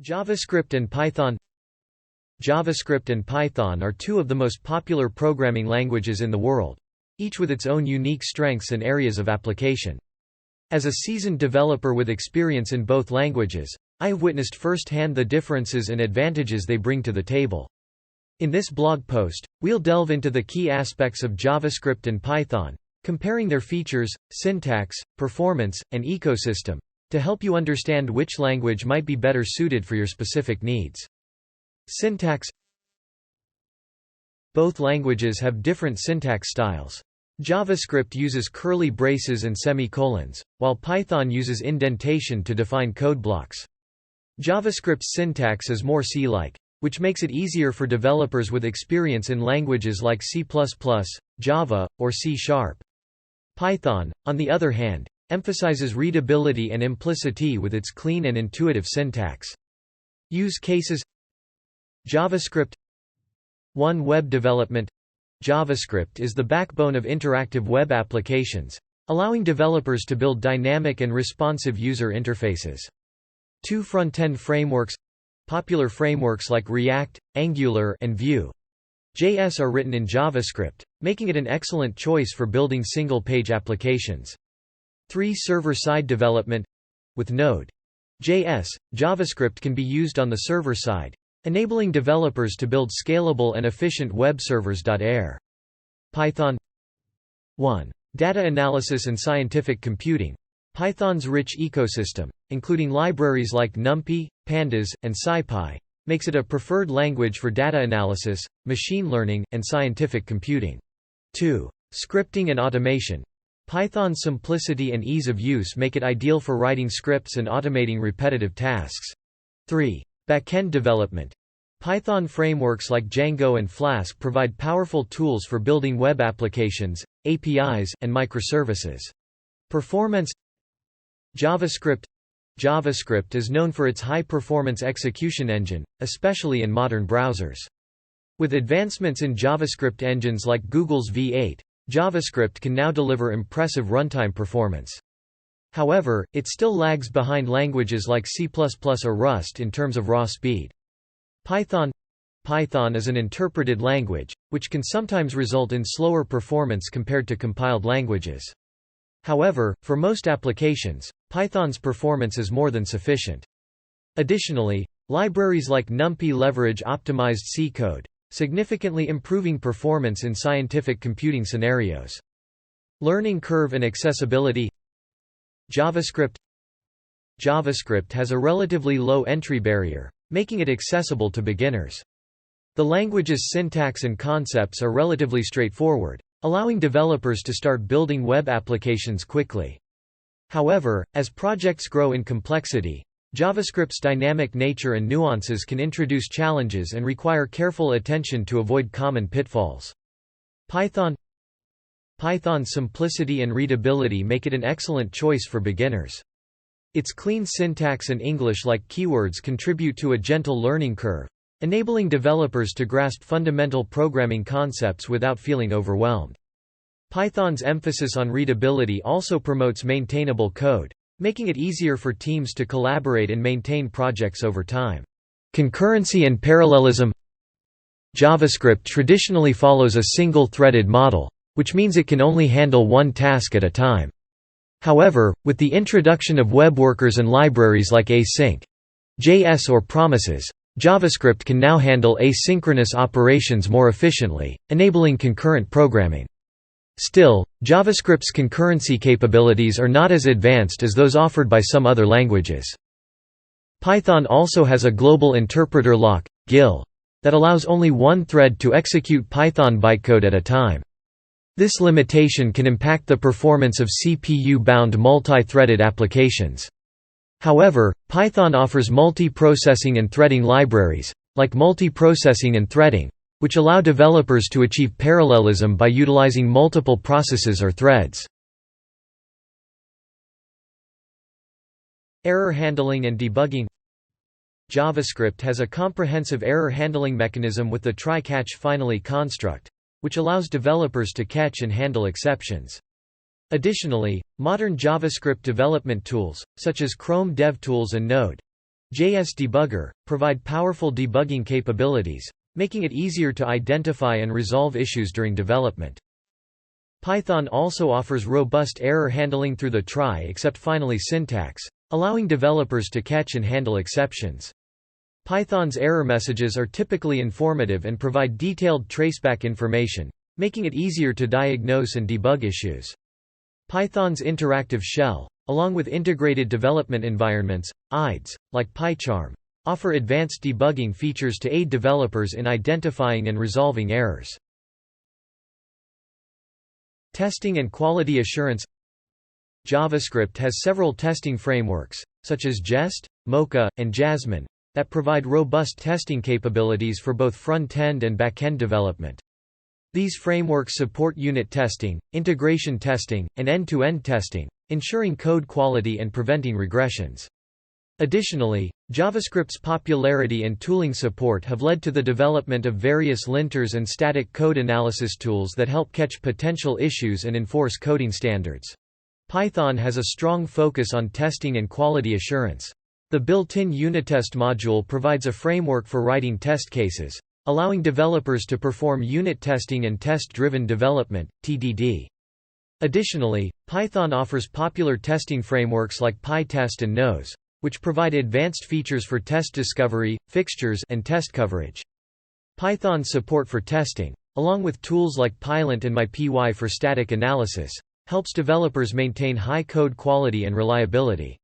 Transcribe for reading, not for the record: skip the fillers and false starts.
JavaScript and Python. JavaScript and Python are two of the most popular programming languages in the world, each with its own unique strengths and areas of application. As a seasoned developer with experience in both languages, I have witnessed firsthand the differences and advantages they bring to the table. In this blog post, we'll delve into the key aspects of JavaScript and Python, comparing their features, syntax, performance, and ecosystem, to help you understand which language might be better suited for your specific needs. Syntax. Both languages have different syntax styles. JavaScript uses curly braces and semicolons, while Python uses indentation to define code blocks. JavaScript's syntax is more C-like, which makes it easier for developers with experience in languages like C++, Java, or C#. Python, on the other hand, emphasizes readability and implicity with its clean and intuitive syntax. Use cases. JavaScript. 1. Web development. JavaScript is the backbone of interactive web applications, allowing developers to build dynamic and responsive user interfaces. 2. Front-end frameworks. Popular frameworks like React, Angular, and Vue.js are written in JavaScript, making it an excellent choice for building single-page applications. 3. Server-side development. With Node.js, JavaScript can be used on the server side, enabling developers to build scalable and efficient web servers. Python. 1. Data analysis and scientific computing. Python's rich ecosystem, including libraries like NumPy, Pandas, and SciPy, makes it a preferred language for data analysis, machine learning, and scientific computing. 2. Scripting and automation. Python's simplicity and ease of use make it ideal for writing scripts and automating repetitive tasks. 3. Backend development. Python frameworks like Django and Flask provide powerful tools for building web applications, APIs, and microservices. Performance. JavaScript. JavaScript is known for its high-performance execution engine, especially in modern browsers. With advancements in JavaScript engines like Google's V8, JavaScript can now deliver impressive runtime performance. However, it still lags behind languages like C++ or Rust in terms of raw speed. Python. Python is an interpreted language, which can sometimes result in slower performance compared to compiled languages. However, for most applications, Python's performance is more than sufficient. Additionally, libraries like NumPy leverage optimized C code, significantly improving performance in scientific computing scenarios. Learning curve and accessibility. JavaScript. JavaScript has a relatively low entry barrier, making it accessible to beginners. The language's syntax and concepts are relatively straightforward, allowing developers to start building web applications quickly. However, as projects grow in complexity, JavaScript's dynamic nature and nuances can introduce challenges and require careful attention to avoid common pitfalls. Python. Python's simplicity and readability make it an excellent choice for beginners. Its clean syntax and English-like keywords contribute to a gentle learning curve, enabling developers to grasp fundamental programming concepts without feeling overwhelmed. Python's emphasis on readability also promotes maintainable code, making it easier for teams to collaborate and maintain projects over time. Concurrency and parallelism. JavaScript traditionally follows a single-threaded model, which means it can only handle one task at a time. However, with the introduction of web workers and libraries like async.js or promises, JavaScript can now handle asynchronous operations more efficiently, enabling concurrent programming. Still, JavaScript's concurrency capabilities are not as advanced as those offered by some other languages. Python also has a global interpreter lock (GIL) that allows only one thread to execute Python bytecode at a time. This limitation can impact the performance of CPU-bound multi-threaded applications. However, Python offers multi-processing and threading libraries, like multiprocessing and threading, which allow developers to achieve parallelism by utilizing multiple processes or threads. Error handling and debugging. JavaScript has a comprehensive error handling mechanism with the try-catch-finally construct, which allows developers to catch and handle exceptions. Additionally, modern JavaScript development tools, such as Chrome DevTools and Node. JS provide powerful debugging capabilities, making it easier to identify and resolve issues during development. Python also offers robust error handling through the try-except-finally syntax, allowing developers to catch and handle exceptions. Python's error messages are typically informative and provide detailed traceback information, making it easier to diagnose and debug issues. Python's interactive shell, along with integrated development environments, IDEs, like PyCharm, offer advanced debugging features to aid developers in identifying and resolving errors. Testing and quality assurance. JavaScript has several testing frameworks, such as Jest, Mocha, and Jasmine, that provide robust testing capabilities for both front-end and back-end development. These frameworks support unit testing, integration testing, and end-to-end testing, ensuring code quality and preventing regressions. Additionally, JavaScript's popularity and tooling support have led to the development of various linters and static code analysis tools that help catch potential issues and enforce coding standards. Python has a strong focus on testing and quality assurance. The built-in Unitest module provides a framework for writing test cases, allowing developers to perform unit testing and test-driven development, TDD. Additionally, Python offers popular testing frameworks like PyTest and Nose, which provide advanced features for test discovery, fixtures, and test coverage. Python's support for testing, along with tools like Pylint and MyPy for static analysis, helps developers maintain high code quality and reliability.